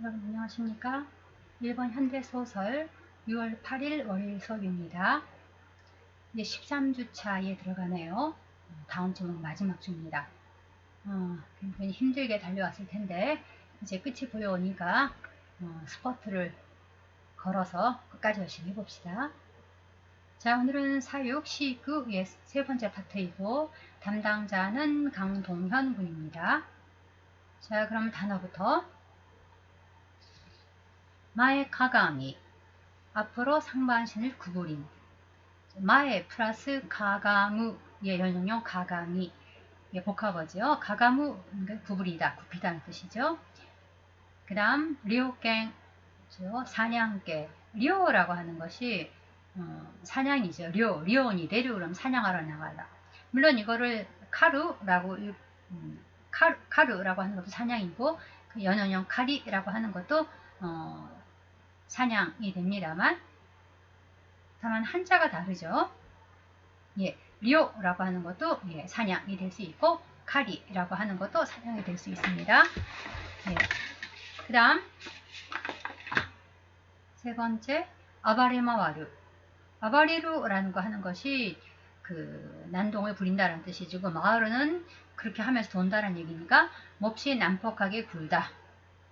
여러분 안녕하십니까? 일본 현대소설 6월 8일 월요일 수업입니다. 이제 13주차에 들어가네요. 다음 주는 마지막 주입니다. 굉장히 힘들게 달려왔을 텐데 이제 끝이 보여오니까 스퍼트를 걸어서 끝까지 열심히 해봅시다. 자, 오늘은 사육 시구의 세 번째 파트이고 담당자는 강동현 군입니다. 자, 그럼 단어부터 마에 가강이 앞으로 상반신을 구부린 마에 플러스 가가무의 연용형 가강이 복합어죠. 가가무 구부리다, 굽히다는 뜻이죠. 그 다음 리오갱 사냥개 리오라고 하는 것이 사냥이죠. 리오니 내려 그러면 사냥하러 나가다. 물론 이거를 카루라고 카루라고 하는 것도 사냥이고 그 연연형 카리라고 하는 것도 사냥이 됩니다만 다만 한자가 다르죠. 예, 리오라고 하는 것도 사냥이 될 수 있고 카리라고 하는 것도 사냥이 될 수 있습니다. 예. 그 다음 세 번째 아바레마와루 아바레루라는 거 하는 것이 그 난동을 부린다는 뜻이죠. 그 마와루는 그렇게 하면서 돈다는 얘기니까 몹시 난폭하게 굴다.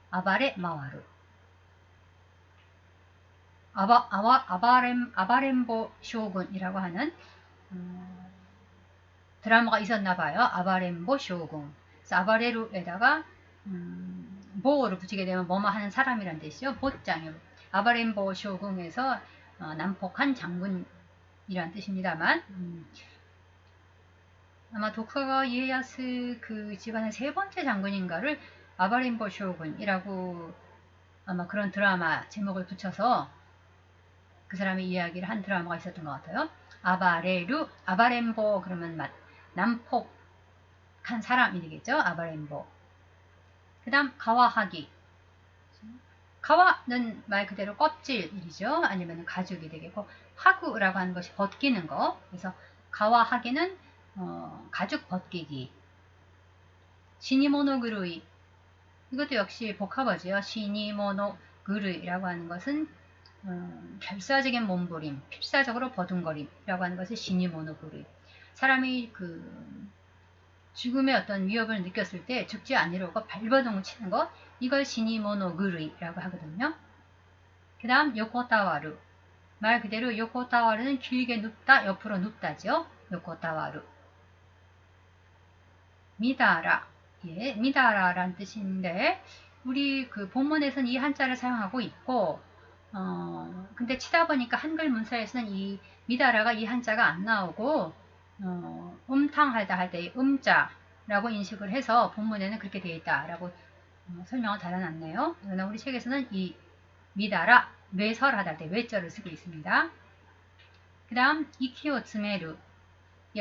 아바레마와루 아바렘보 쇼군이라고 하는 드라마가 있었나봐요. 아바렘보 쇼군. 그래서 아바레루에다가 보를 붙이게 되면 뭐뭐 하는 사람이란 뜻이죠. 보장요. 아바렘보 쇼군에서 난폭한 장군이란 뜻입니다만 아마 도쿠가와 이에야스 그 집안의 세 번째 장군인가를 아바렘보 쇼군이라고 아마 그런 드라마 제목을 붙여서 그 사람의 이야기를 한 드라마가 있었던 것 같아요. 아바렘보 그러면 난폭한 사람이 되겠죠. 아바렘보. 그 다음 가와하기. 가와는 말 그대로 껍질이죠. 아니면 가죽이 되겠고 하구라고 하는 것이 벗기는 거. 그래서 가와하기는 가죽 벗기기. 시니모노그루이. 이것도 역시 복합어죠. 시니모노그루이라고 하는 것은 결사적인 몸부림, 필사적으로 버둥거림이라고 하는 것이 시니모노그루이. 사람이 그 죽음의 어떤 위협을 느꼈을 때 죽지 않으려고 발버둥을 치는 것, 이걸 시니모노그루이라고 하거든요. 그 다음 요코타와루. 말 그대로 요코타와루는 길게 눕다, 옆으로 눕다죠. 요코타와루. 미다라. 예, 미다라란 뜻인데 우리 그 본문에서는 이 한자를 사용하고 있고 근데 치다 보니까 한글 문서에서는 이 미다라가 이 한자가 안 나오고 음탕하다 할 때 음자라고 인식을 해서 본문에는 그렇게 되어 있다라고 설명을 달아놨네요. 그러나 우리 책에서는 이 미다라 외설하다 할 때 외자를 쓰고 있습니다. 그 다음 이키오 츠메루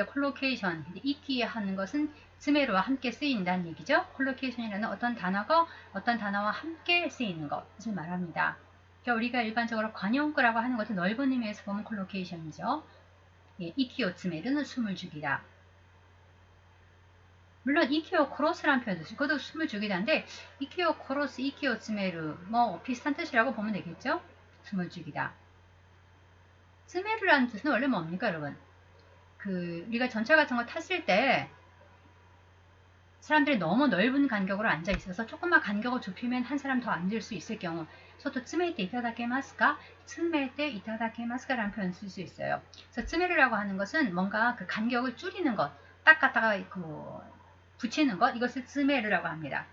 콜로케이션 이키 하는 것은 즈메루와 함께 쓰인다는 얘기죠. 콜로케이션이라는 어떤 단어가 어떤 단어와 함께 쓰이는 것을 말합니다. 그러니까 우리가 일반적으로 관용구라고 하는 것을 넓은 의미에서 보면 콜로케이션이죠. 이키오 츠메르는 숨을 죽이다. 물론 이키오 코로스라는 표현도 있어요. 그것도 숨을 죽이다인데 이키오 코로스, 이키오 츠메르 뭐 비슷한 뜻이라고 보면 되겠죠. 숨을 죽이다. 츠메르라는 뜻은 원래 뭡니까 여러분? 그 우리가 전차 같은 거 탔을 때 사람들이 너무 넓은 간격으로 앉아 있어서 조금만 간격을 좁히면 한 사람 더 앉을 수 있을 경우 소토 츠메이테 이타다케마스까? 츠메이테 이타다케마스까라는 표현을 쓸 수 있어요. 그래서 츠메르라고 하는 것은 뭔가 그 간격을 줄이는 것, 딱 갖다가 그 붙이는 것, 이것을 츠메르라고 합니다.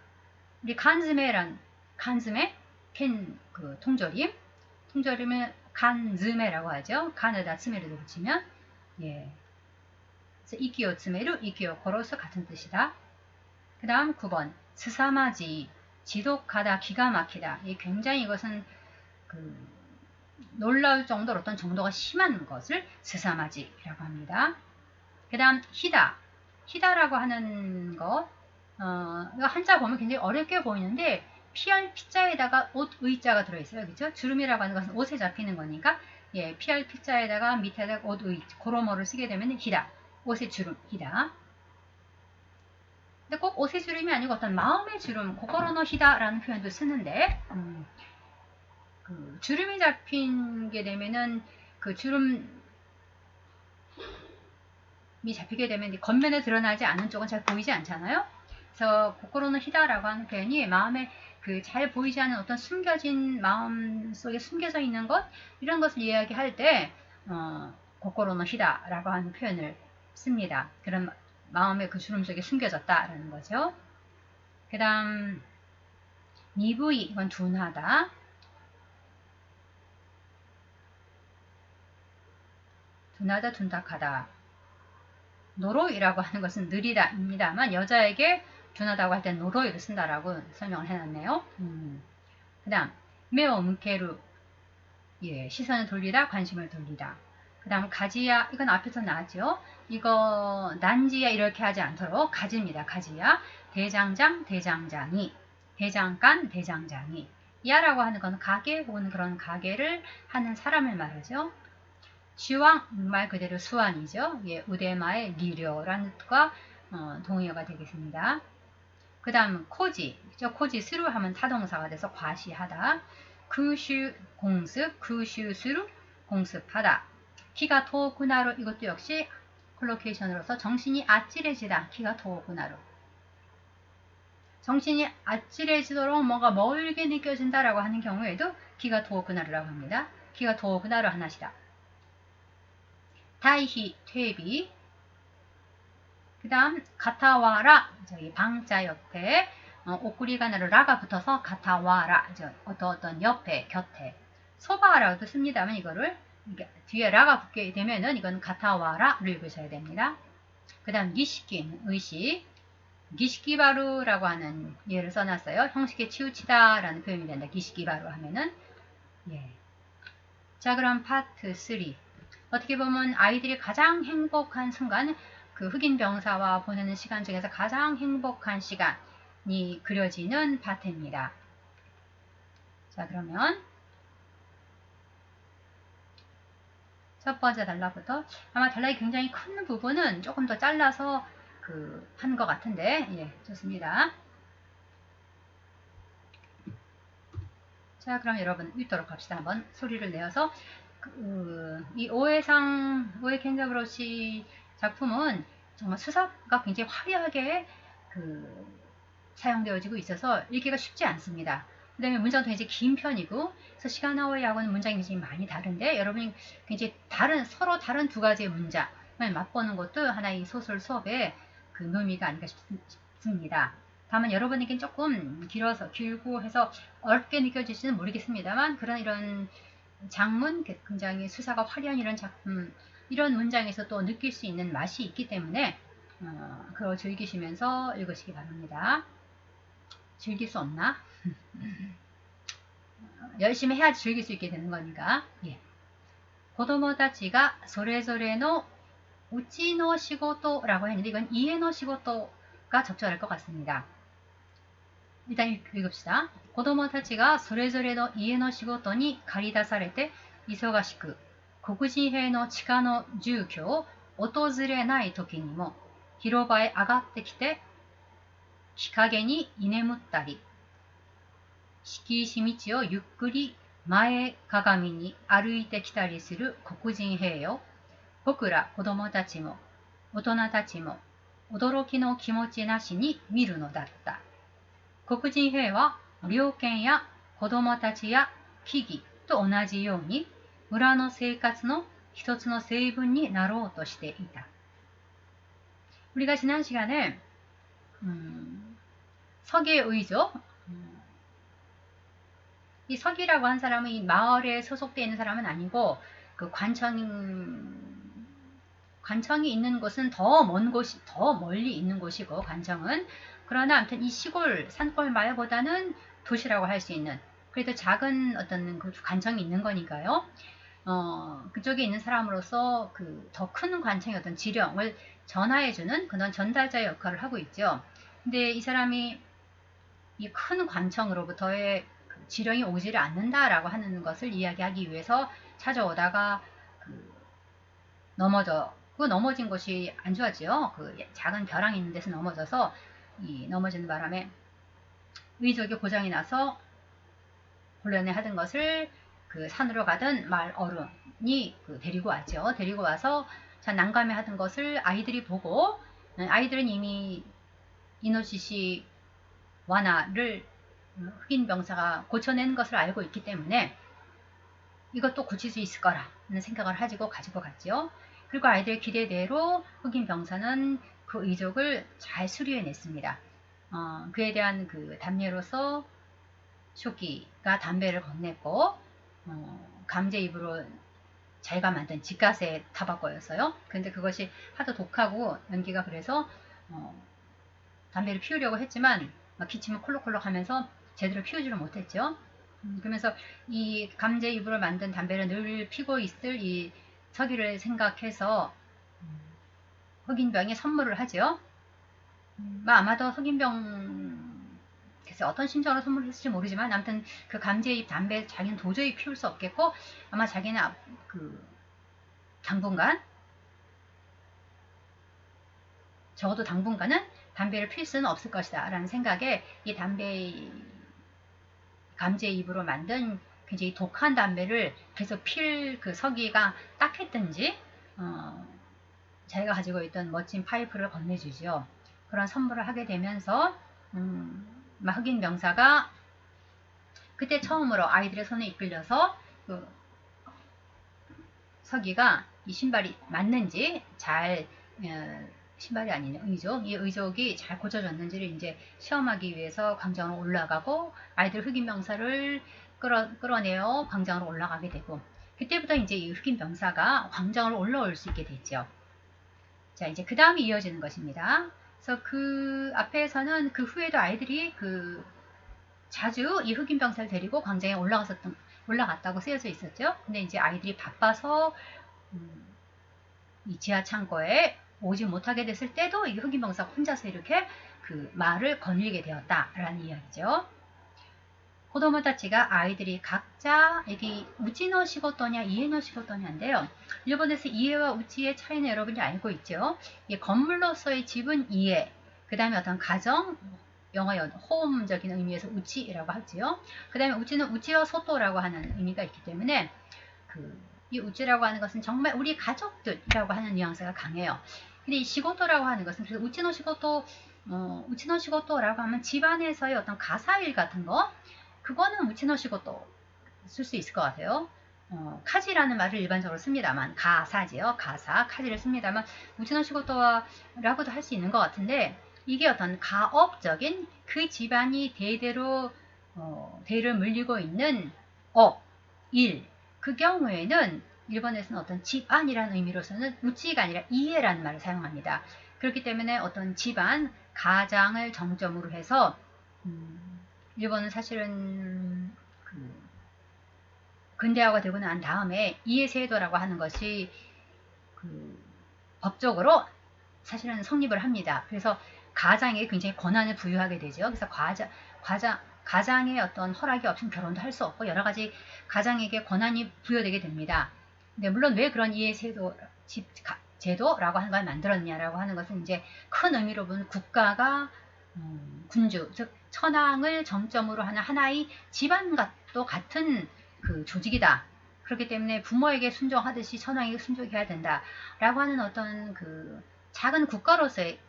우리 간즈메, 캔그 통조림을 간즈메라고 하죠. 간에다 츠메르를 붙이면 예. 그래서 이키오 츠메르, 이키오 코로스 같은 뜻이다. 그 다음 9번 스사마지 지독하다 기가 막히다. 굉장히 이것은 그 놀라울 정도로 어떤 정도가 심한 것을 스사마지라고 합니다. 그 다음 히다라고 하는 것 이거 한자 보면 굉장히 어렵게 보이는데 PR P자에다가 옷 의자가 들어있어요. 그렇죠? 주름이라고 하는 것은 옷에 잡히는 거니까 예, PR P자에다가 밑에다가 옷 의 고로모를 쓰게 되면 히다 옷의 주름 히다. 근데 꼭 옷의 주름이 아니고 어떤 마음의 주름, 고코로노 히다라는 표현도 쓰는데 그 주름이 잡힌 게 되면은 그 주름이 잡히게 되면 겉면에 드러나지 않은 쪽은 잘 보이지 않잖아요. 그래서 고코로노 히다라고 하는 표현이 마음에 그 잘 보이지 않는 어떤 숨겨진 마음 속에 숨겨져 있는 것 이런 것을 이야기할 때 고코로노 히다라고 하는 표현을 씁니다. 그런 마음의 그 주름 속에 숨겨졌다라는 거죠. 그 다음 니부이 이건 둔하다. 둔하다 둔탁하다. 노로이라고 하는 것은 느리다 입니다만 여자에게 둔하다고 할 때 노로이를 쓴다라고 설명을 해놨네요. 그 다음 메오 무케루 예, 시선을 돌리다 관심을 돌리다. 그 다음 가지야 이건 앞에서 나왔죠. 이거 난지야 이렇게 하지 않도록 가지입니다. 가지야 대장장 대장장이 대장간 대장장이 야라고 하는 건 가게 혹은 그런 가게를 하는 사람을 말하죠. 시왕 말 그대로 수완이죠. 예, 우대마의 리료라는 뜻과 동의어가 되겠습니다. 그 다음 코지, 코지 스루 하면 타동사가 돼서 과시하다. 쿠슈 공습, 쿠슈스루 공습하다. 키가 토구나루 이것도 역시 콜로케이션으로서 정신이 아찔해지다. 키가 토구나루. 정신이 아찔해지도록 뭔가 멀게 느껴진다라고 하는 경우에도 키가 토구나루라고 합니다. 키가 토구나루 하나시다. 다이히 퇴비. 그 다음 가타와라 저기 방자 옆에 오쿠리가나로 라가 붙어서 가타와라 어떤 옆에 곁에 소바라고도 씁니다만 이거를 뒤에 라가 붙게 되면은 이건 가타와라를 읽으셔야 됩니다. 그 다음 기시키는 의식 기시키바루라고 하는 예를 써놨어요. 형식에 치우치다 라는 표현이 된다. 기시키바루 하면은 예. 자 그럼 파트 3 어떻게 보면 아이들이 가장 행복한 순간 그 흑인 병사와 보내는 시간 중에서 가장 행복한 시간이 그려지는 파트입니다. 자 그러면 첫 번째 단락부터 아마 단락이 굉장히 큰 부분은 조금 더 잘라서 한 것 같은데 예 좋습니다. 자 그럼 여러분 읽도록 합시다. 한번 소리를 내어서 이 오해 켄자브로시 작품은 정말 수사가 굉장히 화려하게 사용되어지고 있어서 읽기가 쉽지 않습니다. 그 다음에 문장도 굉장히 긴 편이고 그래서 시가나오이하고는 문장이 굉장히 많이 다른데 여러분이 굉장히 서로 다른 두 가지의 문장을 맛보는 것도 하나의 소설 수업의 묘미가 아닌가 싶습니다. 다만 여러분에겐 조금 길고 해서 어렵게 느껴질지는 모르겠습니다만 이런 장문, 굉장히 수사가 화려한 이런 작품, 이런 문장에서 또 느낄 수 있는 맛이 있기 때문에 그걸 즐기시면서 읽으시기 바랍니다. 즐길 수 없나? 열심히 해야지 즐길 수 있게 되는 거니까. 예. 子供たちがそれぞれのうちの仕事라고 했는데 이건 이해의仕事가 적절할 것 같습니다. 일단 읽읍시다. 子供たちがそれぞれの家の仕事に駆り出されて忙しく黒人兵の地下の住居を訪れない時にも広場へ上がってきて日陰に居眠ったり敷石道をゆっくり前かがみに歩いてきたりする黒人兵よ。僕ら子供たちも大人たちも驚きの気持ちなしに見るのだった。黒人兵は猟犬や子供たちや木々と同じように村の生活の一つの成分になろうとしていた。 우리가 지난 시간에 서기의 의죠. 이 서기라고 한 사람은 이 마을에 소속되어 있는 사람은 아니고 관청이 있는 곳은 더 멀리 있는 곳이고 관청은 그러나 아무튼 이 시골 산골 마을보다는 도시라고 할 수 있는 그래도 작은 어떤 관청이 있는 거니까요. 그쪽에 있는 사람으로서 더 큰 관청의 어떤 지령을 전하해주는 그런 전달자의 역할을 하고 있죠. 근데 이 사람이 이 큰 관청으로부터의 지령이 오지를 않는다라고 하는 것을 이야기하기 위해서 찾아오다가 넘어진 곳이 안 좋았지요. 작은 벼랑이 있는 데서 넘어져서 이 넘어지는 바람에 의족이 고장이 나서 곤란해 하던 것을 그 산으로 가던 마을 어른이 데리고 왔죠. 데리고 와서 자 난감해 하던 것을 아이들이 보고 아이들은 이미 이노시시 완화를 흑인 병사가 고쳐내는 것을 알고 있기 때문에 이것도 고칠 수 있을 거라는 생각을 가지고 갔죠. 그리고 아이들의 기대대로 흑인 병사는 그 의족을 잘 수리해냈습니다. 그에 대한 그 담례로서 쇼키가 담배를 건넸고 강제입으로 자기가 만든 집가세 타바코였어요. 근데 그것이 하도 독하고 연기가 그래서 담배를 피우려고 했지만 막 기침을 콜록콜록 하면서 제대로 피우지를 못했죠. 그러면서 이 감제입으로 만든 담배를 늘 피고 있을 이 서기를 생각해서 흑인병에 선물을 하죠. 아마도 흑인병께서 어떤 심정으로 선물을 했을지 모르지만 아무튼 그 감제입 담배 자기는 도저히 피울 수 없겠고 아마 자기는 당분간 적어도 당분간은 담배를 필 수는 없을 것이다 라는 생각에 이 감제입으로 만든 굉장히 독한 담배를 계속 필 그 서기가 딱했든지 자기가 가지고 있던 멋진 파이프를 건네주죠. 그런 선물을 하게 되면서 흑인 병사가 그때 처음으로 아이들의 손에 이끌려서 그 서기가 이 신발이 맞는지 잘 신발이 아닌 의족, 이 의족이 잘 고쳐졌는지를 이제 시험하기 위해서 광장으로 올라가고 아이들 흑인 병사를 끌어내어 광장으로 올라가게 되고 그때부터 이제 이 흑인 병사가 광장으로 올라올 수 있게 됐죠. 자, 이제 그 다음이 이어지는 것입니다. 그래서 그 앞에서는 그 후에도 아이들이 자주 이 흑인 병사를 데리고 광장에 올라갔다고 쓰여져 있었죠. 근데 이제 아이들이 바빠서 이 지하 창고에 오지 못하게 됐을 때도 이 흑인 병사가 혼자서 이렇게 그 말을 거닐게 되었다라는 이야기죠. 고도모다치가 아이들이 각자 여기 우치노 시고토냐 이에노 시고토냐인데요. 일본에서 이에와 우치의 차이는 여러분이 알고 있죠. 이 건물로서의 집은 이에, 그 다음에 어떤 가정, 영어 호음적인 의미에서 우치라고 하지요. 그 다음에 우치는 우치와 소토라고 하는 의미가 있기 때문에 이 우치라고 하는 것은 정말 우리 가족들이라고 하는 뉘앙스가 강해요. 근데 이 시고토라고 하는 것은 그래서 우치노 시고토라고 하면 집안에서의 어떤 가사일 같은 거 그거는 우치노 시고토 쓸 수 있을 것 같아요. 카지라는 말을 일반적으로 씁니다만 가사지요. 가사, 카지를 씁니다만 우치노 시고토라고도 할 수 있는 것 같은데 이게 어떤 가업적인 그 집안이 대대로 대를 물리고 있는 업, 일, 그 경우에는 일본에서는 어떤 집안이라는 의미로서는 우치가 아니라 이해라는 말을 사용합니다. 그렇기 때문에 어떤 집안, 가장을 정점으로 해서 일본은 사실은 근대화가 되고 난 다음에 이해세도라고 하는 것이 법적으로 사실은 성립을 합니다. 그래서 가장에게 굉장히 권한을 부여하게 되죠. 그래서 가장의 어떤 허락이 없으면 결혼도 할 수 없고 여러 가지 가장에게 권한이 부여되게 됩니다. 근데 물론 왜 그런 이해세도 제도라고 하는 걸 만들었냐라고 하는 것은 이제 큰 의미로 보면 국가가 군주, 즉 천황을 정점으로 하는 하나의 집안과도 같은 그 조직이다. 그렇기 때문에 부모에게 순종하듯이 천황에게 순종해야 된다라고 하는 어떤 그 작은 국가로서의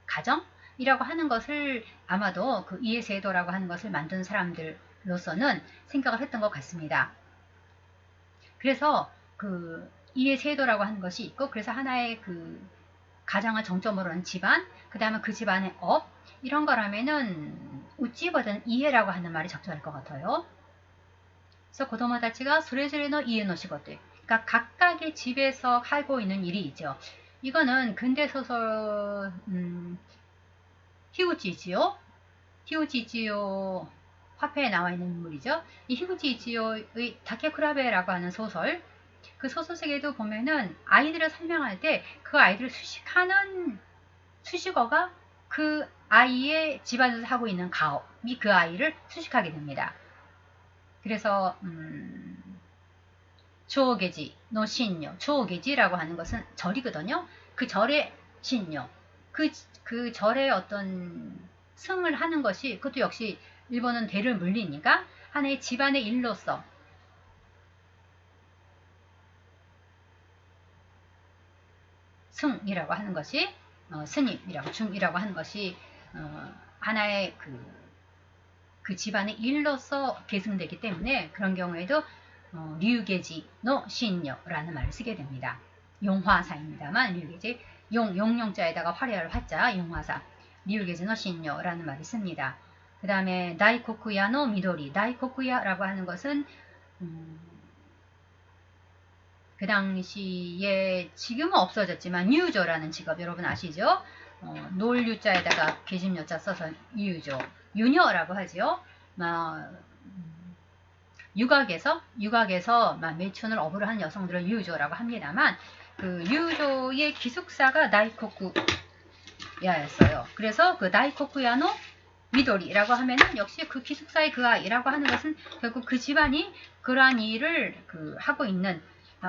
가정이라고 하는 것을 아마도 그 이해세도라고 하는 것을 만든 사람들로서는 생각을 했던 것 같습니다. 그래서 그 이해세도라고 하는 것이 있고 그래서 하나의 그 가장을 정점으로 한 집안, 그 다음에 그 집안의 업 이런 거라면은 우찌보다는 이해라고 하는 말이 적절할 것 같아요. 그래서 고도모다치가 소레소레노 이에노 시고토 그러니까 각각의 집에서 하고 있는 일이 있죠. 이거는 근대소설 히구치 이치요 화폐에 나와 있는 인물이죠. 이 히구치 이치요의 다케쿠라베라고 하는 소설 그 소설 속에도 보면은 아이들을 설명할 때 그 아이들을 수식하는 수식어가 그 아이의 집안에서 하고 있는 가업이 그 아이를 수식하게 됩니다. 그래서 조계지, 노신요, 조계지라고 하는 것은 절이거든요. 그 절의 신요, 그 그 절의 어떤 승을 하는 것이, 그것도 역시 일본은 대를 물리니까 하나의 집안의 일로서 승이라고 하는 것이 스님이라고 중이라고 하는 것이 하나의 그 집안의 일로서 계승되기 때문에 그런 경우에도 류계지노 신녀라는 말을 쓰게 됩니다. 용화사입니다만 류계지 용용자에다가 화려할 화자 용화사 류계지노 신녀라는 말을 씁니다. 그 다음에 다이코쿠야노 미도리 다이코쿠야라고 하는 것은 그 당시에 지금은 없어졌지만 유조라는 직업 여러분 아시죠? 놀유자에다가 계집여자 써서 유조 유녀라고 하지요. 육악에서 매춘을 업으로 하는 여성들을 유조라고 합니다만 그 유조의 기숙사가 다이코쿠야였어요. 그래서 그 다이코쿠야노 미도리라고 하면은 역시 그 기숙사의 그 아이라고 하는 것은 결국 그 집안이 그러한 일을 하고 있는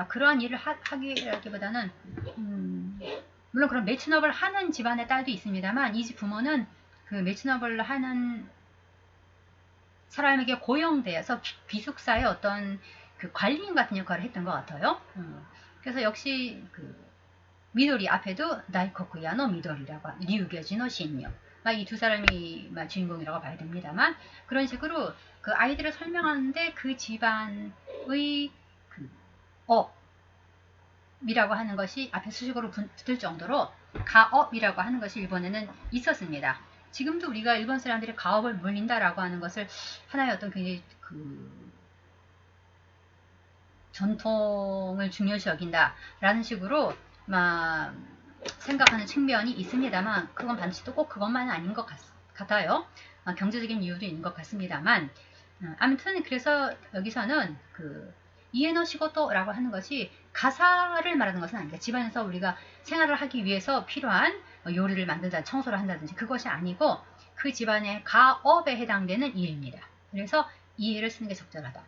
그러한 일을 하기라기보다는 물론 그런 매춘업을 하는 집안의 딸도 있습니다만 이 집 부모는 그 매춘업을 하는 사람에게 고용되어서 기숙사의 어떤 그 관리인 같은 역할을 했던 것 같아요. 그래서 역시 그 미도리 앞에도 다이코쿠야노 미도리라고 류교지노 신녀 이 두 사람이 주인공이라고 봐야 됩니다만 그런 식으로 그 아이들을 설명하는데 그 집안의 그 업이라고 하는 것이 앞에 수식어로 붙을 정도로 가업이라고 하는 것이 일본에는 있었습니다. 지금도 우리가 일본 사람들이 가업을 물린다라고 하는 것을 하나의 어떤 굉장히 전통을 중요시 여긴다라는 식으로 생각하는 측면이 있습니다만 그건 반드시 또 꼭 그것만은 아닌 것 같아요. 경제적인 이유도 있는 것 같습니다만 아무튼 그래서 여기서는 이에노 시고토라고 하는 것이 가사를 말하는 것은 아닙니다. 집안에서 우리가 생활을 하기 위해서 필요한 요리를 만든다든지 청소를 한다든지 그것이 아니고 그 집안의 가업에 해당되는 일입니다. 그래서 이 일을 쓰는 게 적절하다.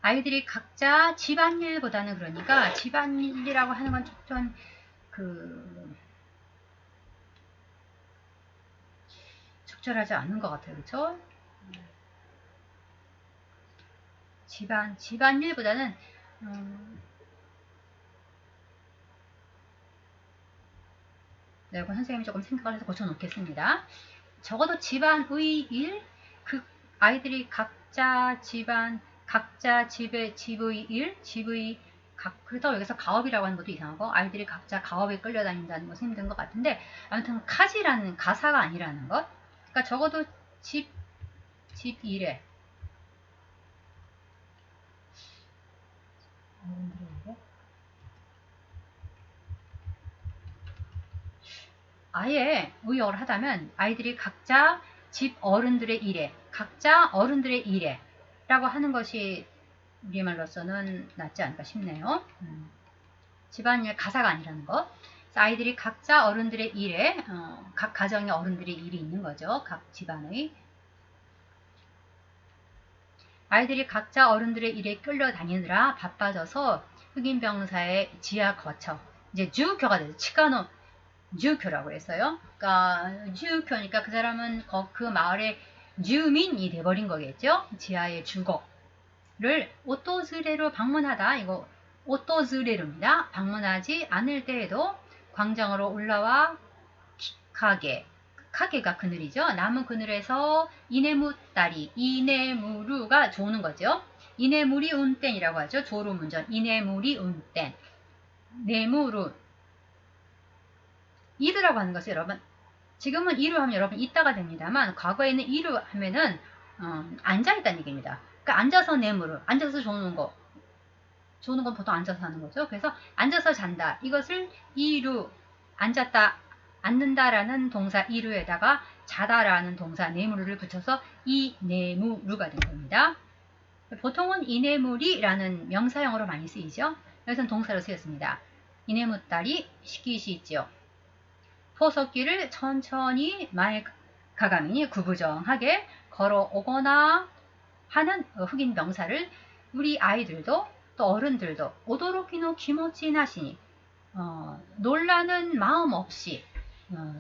아이들이 각자 집안일보다는 그러니까 집안일이라고 하는 건 좀 적절하지 않은 것 같아요. 그렇죠? 집안일보다는 네, 이건 선생님이 조금 생각을 해서 고쳐놓겠습니다. 적어도 집안의 일, 그 아이들이 각자 집의 일, 그렇다고 여기서 가업이라고 하는 것도 이상하고 아이들이 각자 가업에 끌려다닌다는 것은 힘든 것 같은데 아무튼 카지라는 가사가 아니라는 것. 그러니까 적어도 집 일에 아예 의역을 하다면 아이들이 각자 어른들의 일에 라고 하는 것이 우리말로서는 낫지 않을까 싶네요. 집안일 가사가 아니라는 것. 아이들이 각자 어른들의 일에 각 가정의 어른들의 일이 있는 거죠. 각 집안의 아이들이 각자 어른들의 일에 끌려다니느라 바빠져서 흑인병사의 지하 거처 이제 주교가 되죠. 치카노 주교라고 했어요. 그러니까 주교니까 그 사람은 그 마을의 주민이 돼버린 거겠죠. 지하의 주거를 오토즈레로 방문하다. 이거 오토즈레루입니다. 방문하지 않을 때에도 광장으로 올라와 카게가 그늘이죠. 나무 그늘에서 이네무루가 조는 거죠. 이네무리 운땐이라고 하죠. 졸음운전. 이네무리 운땐. 네무루 이르라고 하는 것은 여러분 지금은 이루 하면 여러분 있다가 됩니다만 과거에는 이루 하면은 앉아있다는 얘기입니다. 그러니까 앉아서 내무를 앉아서 조는 건 보통 앉아서 하는 거죠. 그래서 앉아서 잔다. 이것을 이루 앉는다라는 동사 이루에다가 자다라는 동사 네무르를 붙여서 이네무루가 된 겁니다. 보통은 이네무리라는 명사형으로 많이 쓰이죠. 여기서는 동사로 쓰였습니다. 이네무딸이 시키시 있지요. 포석길을 천천히 가가미니 구부정하게 걸어오거나 하는 흑인 명사를 우리 아이들도 또 어른들도 오도로키노 기모치 나시니 놀라는 마음 없이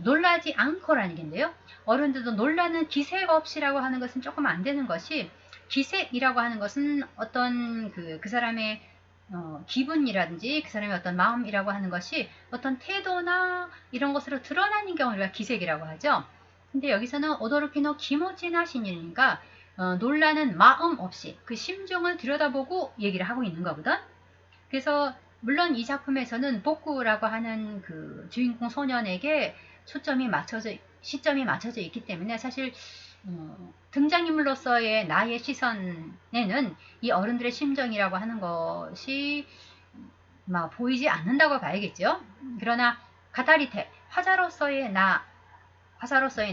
놀라지 않고라는 얘기인데요. 어른들도 놀라는 기색 없이라고 하는 것은 조금 안 되는 것이, 기색이라고 하는 것은 어떤 그 사람의 기분이라든지 그 사람의 어떤 마음이라고 하는 것이 어떤 태도나 이런 것으로 드러나는 경우를 우리가 기색이라고 하죠. 근데 여기서는 오도로키노 기모치나 신이니까 놀라는 마음 없이 그 심정을 들여다보고 얘기를 하고 있는 거거든. 그래서 물론 이 작품에서는 복구라고 하는 그 주인공 소년에게 시점이 맞춰져 있기 때문에 사실 등장인물로서의 나의 시선에는 이 어른들의 심정이라고 하는 것이 막 보이지 않는다고 봐야겠죠. 그러나 가타리테 화자로서의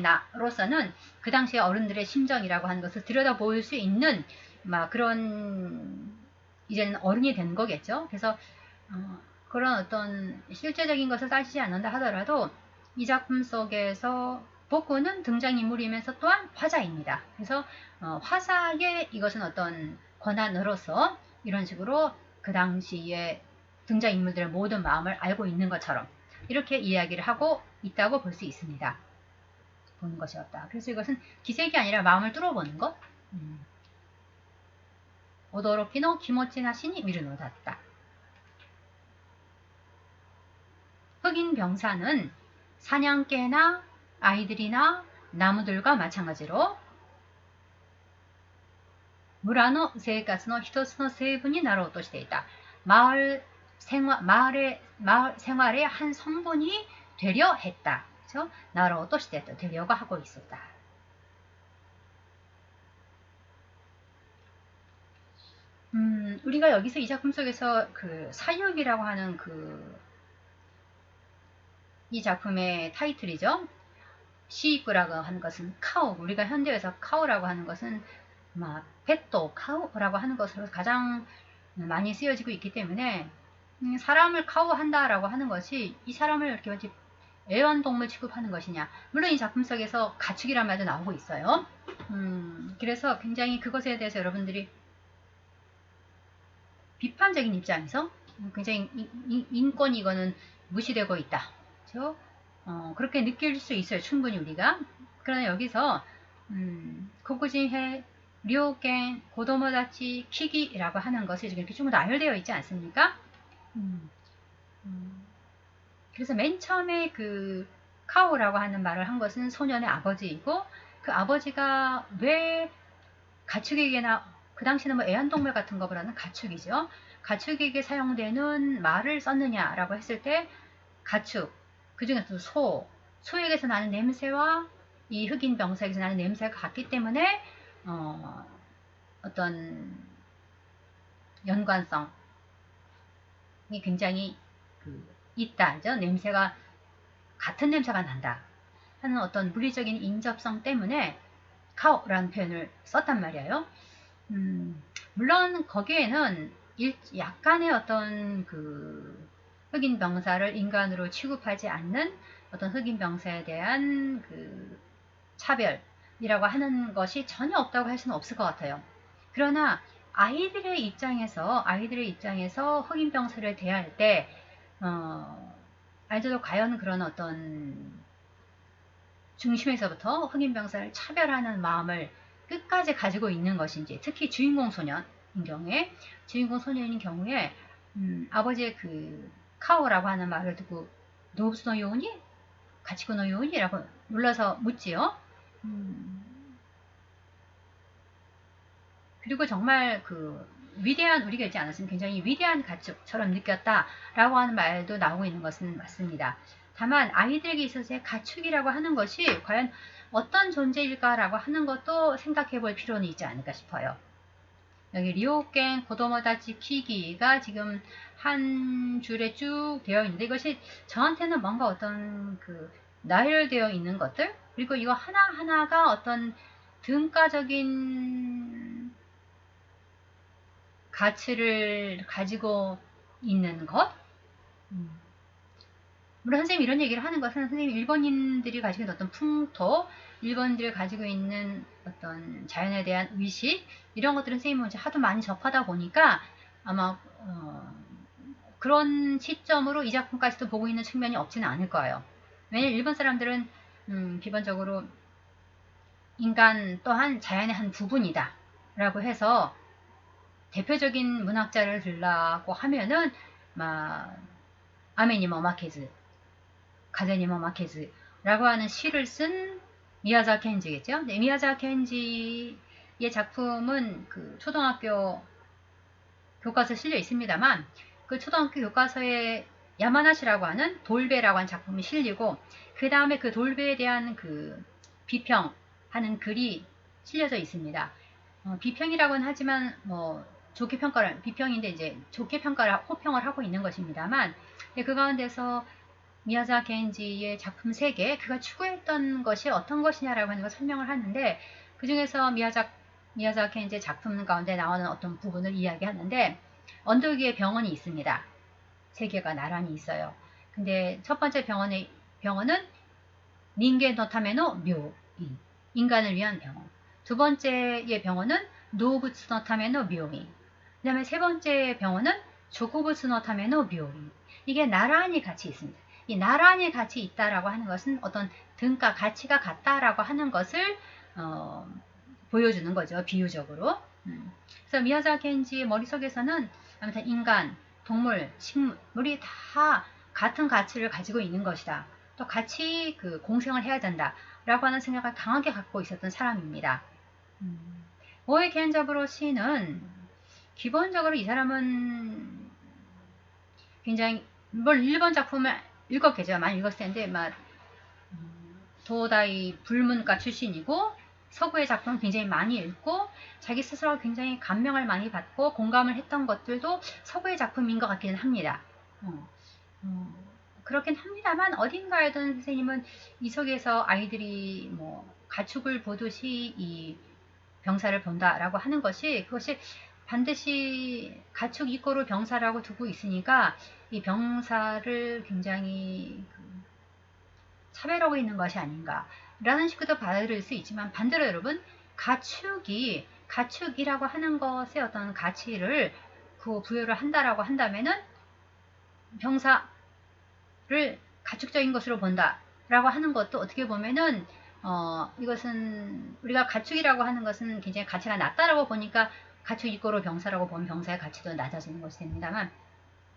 나로서는 그 당시의 어른들의 심정이라고 하는 것을 들여다볼 수 있는 막 그런 이제는 어른이 된 거겠죠. 그래서 그런 어떤 실제적인 것을 따지지 않는다 하더라도 이 작품 속에서 복구는 등장인물이면서 또한 화자입니다. 그래서 화사의 이것은 어떤 권한으로서 이런 식으로 그 당시에 등장인물들의 모든 마음을 알고 있는 것처럼 이렇게 이야기를 하고 있다고 볼 수 있습니다. 보는 것이었다. 그래서 이것은 기색이 아니라 마음을 뚫어보는 것. 오도로키노 기모치나 신이 미루노다った. 흑인 병사는 사냥개나 아이들이나 나무들과 마찬가지로 무라노 생활의一つの成分になろうとしていた. 마을 생활의 한 성분이 되려 했다. 그렇죠? なろうとして되려고 하고 있었다. 우리가 여기서 이 작품 속에서 그 사육이라고 하는 이 작품의 타이틀이죠. 시이쿠라고 하는 것은 카우, 우리가 현대에서 카우라고 하는 것은 펫도 카우라고 하는 것으로 가장 많이 쓰여지고 있기 때문에 사람을 카우한다라고 하는 것이 이 사람을 이렇게 애완동물 취급하는 것이냐. 물론 이 작품 속에서 가축이란 말도 나오고 있어요. 그래서 굉장히 그것에 대해서 여러분들이 비판적인 입장에서 굉장히 인권이 이거는 무시되고 있다. 그렇죠? 그렇게 느낄 수 있어요. 충분히 우리가. 그러나 여기서 고구진해 료겐 고도모다치 키기라고 하는 것이 이렇게 좀 나열되어 있지 않습니까? 그래서 맨 처음에 그 카오라고 하는 말을 한 것은 소년의 아버지이고 그 아버지가 왜 가축에게나 그 당시는 뭐 애완동물 같은 거보다는 가축이죠. 가축에게 사용되는 말을 썼느냐라고 했을 때 가축, 그 중에서도 소에게서 나는 냄새와 이 흑인 병사에게서 나는 냄새가 같기 때문에 어떤 연관성이 굉장히 있다죠. 냄새가 같은 냄새가 난다 하는 어떤 물리적인 인접성 때문에 카오라는 표현을 썼단 말이에요. 물론 거기에는 약간의 어떤 흑인 병사를 인간으로 취급하지 않는 어떤 흑인 병사에 대한 차별이라고 하는 것이 전혀 없다고 할 수는 없을 것 같아요. 그러나 아이들의 입장에서 흑인 병사를 대할 때 아이들도 과연 그런 어떤 중심에서부터 흑인 병사를 차별하는 마음을 끝까지 가지고 있는 것인지, 특히 주인공 소년인 경우에 아버지의 카오라고 하는 말을 듣고 노브스노 요니? 가치코노 요니? 라고 놀라서 묻지요. 그리고 정말 위대한, 우리가 있지 않았으면 굉장히 위대한 가축처럼 느꼈다라고 하는 말도 나오고 있는 것은 맞습니다. 다만 아이들에게 있어서의 가축이라고 하는 것이 과연 어떤 존재일까라고 하는 것도 생각해 볼 필요는 있지 않을까 싶어요. 여기 리오겐 고도모다치 키기가 지금 한 줄에 쭉 되어 있는데 이것이 저한테는 뭔가 어떤 나열되어 있는 것들, 그리고 이거 하나하나가 어떤 등가적인 가치를 가지고 있는 것. 물론 선생님이 이런 얘기를 하는 것은 선생님 일본인들이 가지고 있는 어떤 풍토, 일본인들이 가지고 있는 어떤 자연에 대한 의식, 이런 것들은 선생님은 이제 하도 많이 접하다 보니까 아마 그런 시점으로 이 작품까지도 보고 있는 측면이 없지는 않을 거예요. 왜냐면 일본 사람들은 기본적으로 인간 또한 자연의 한 부분이다 라고 해서 대표적인 문학자를 들라고 하면은 막 아메니모 마케즈, 가제니모 마케즈 라고 하는 시를 쓴 미야자 켄지겠죠. 네, 미야자 켄지의 작품은 그 초등학교 교과서에 실려 있습니다만 그 초등학교 교과서에 야마나시라고 하는 돌베라고 하는 작품이 실리고 그 다음에 그 돌베에 대한 그 비평하는 글이 실려져 있습니다. 비평이라고는 하지만 뭐 좋게 평가를 비평인데 이제 좋게 평가를 호평을 하고 있는 것입니다만 그 가운데서 미야자 켄지의 작품 3개 그가 추구했던 것이 어떤 것이냐라고 하는 걸 설명을 하는데 그 중에서 미야자 켄지의 작품 가운데 나오는 어떤 부분을 이야기하는데 언덕 위에 병원이 있습니다. 3개가 나란히 있어요. 근데 첫 번째 병원은 닌겐 노 타메노 묘인 인간을 위한 병원. 두 번째의 병원은 노부츠 노 타메노 묘인. 그 다음에 세 번째 병원은 조고부츠 노 타메노 묘인. 이게 나란히 같이 있습니다. 이 나란히 같이 있다라고 하는 것은 어떤 등가 가치가 같다라고 하는 것을 보여주는 거죠. 비유적으로. 그래서 미야자 켄지의 머릿속에서는 아무튼 인간, 동물, 식물이 다 같은 가치를 가지고 있는 것이다. 또 같이 그 공생을 해야 된다. 라고 하는 생각을 강하게 갖고 있었던 사람입니다. 오에 겐자부로 씨는 기본적으로 이 사람은 굉장히 일본 작품을 읽었겠죠. 많이 읽었을 텐데 막 도다이 불문과 출신이고 서구의 작품을 굉장히 많이 읽고 자기 스스로 굉장히 감명을 많이 받고 공감을 했던 것들도 서구의 작품인 것 같기는 합니다. 그렇긴 합니다만 어딘가에든 선생님은 이 속에서 아이들이 뭐 가축을 보듯이 이 병사를 본다라고 하는 것이 그것이 반드시 가축 이꼬르 병사라고 두고 있으니까 이 병사를 굉장히 차별하고 있는 것이 아닌가라는 식으로 받아들일 수 있지만 반대로 여러분 가축이라고 하는 것의 어떤 가치를 부여를 한다라고 한다면은 병사를 가축적인 것으로 본다라고 하는 것도 어떻게 보면은 이것은 우리가 가축이라고 하는 것은 굉장히 가치가 낮다라고 보니까 가축 이꼬르 병사라고 보면 병사의 가치도 낮아지는 것이 됩니다만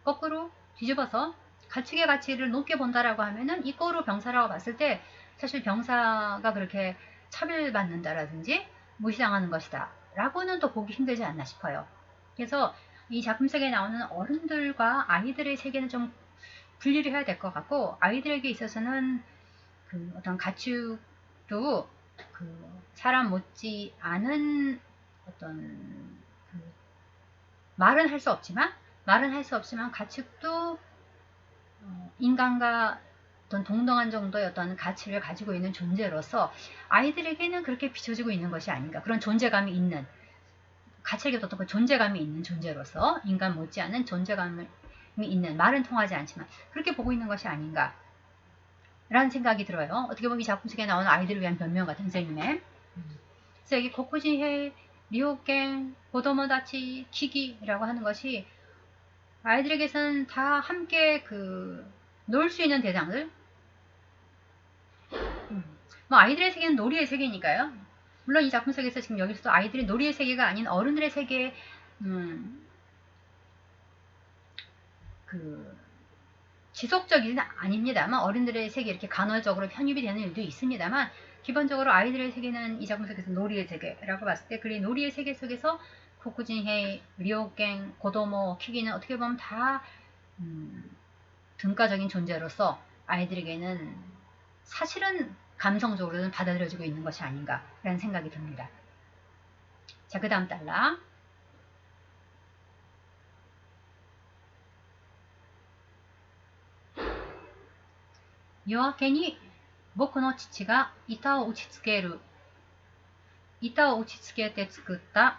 거꾸로 뒤집어서 가축의 가치를 높게 본다라고 하면은 이꼬르 병사라고 봤을 때 사실 병사가 그렇게 차별받는다라든지 무시당하는 것이다 라고는 또 보기 힘들지 않나 싶어요. 그래서 이 작품 속에 나오는 어른들과 아이들의 세계는 좀 분리를 해야 될 것 같고 아이들에게 있어서는 그 어떤 가축도 그 사람 못지 않은 어떤 말은 할 수 없지만 가축도 인간과 어떤 동등한 정도의 어떤 가치를 가지고 있는 존재로서 아이들에게는 그렇게 비춰지고 있는 것이 아닌가. 그런 존재감이 있는 가치에게도 어떤 존재감이 있는 존재로서 인간 못지않은 존재감이 있는 말은 통하지 않지만 그렇게 보고 있는 것이 아닌가 라는 생각이 들어요. 어떻게 보면 이 작품 속에 나오는 아이들을 위한 변명 같은 선생님의 그래서 여기 고쿠진헤 리오겐 고도모다치 키기라고 하는 것이 아이들에게서는 다 함께 놀 수 있는 대상들 뭐 아이들의 세계는 놀이의 세계니까요. 물론 이 작품 속에서 지금 여기서도 아이들의 놀이의 세계가 아닌 어른들의 세계 지속적이는 아닙니다만 어른들의 세계 이렇게 간헐적으로 편입이 되는 일도 있습니다만 기본적으로 아이들의 세계는 이 작품 속에서 놀이의 세계라고 봤을 때 그리 놀이의 세계 속에서 고쿠진헤이, 리오갱, 고도모, 키기는 어떻게 보면 다 등가적인 존재로서 아이들에게는 사실은 감성적으로는 받아들여지고 있는 것이 아닌가라는 생각이 듭니다. 자, 그 다음 달라. 요아케니 僕の父が板を打ち付けて作った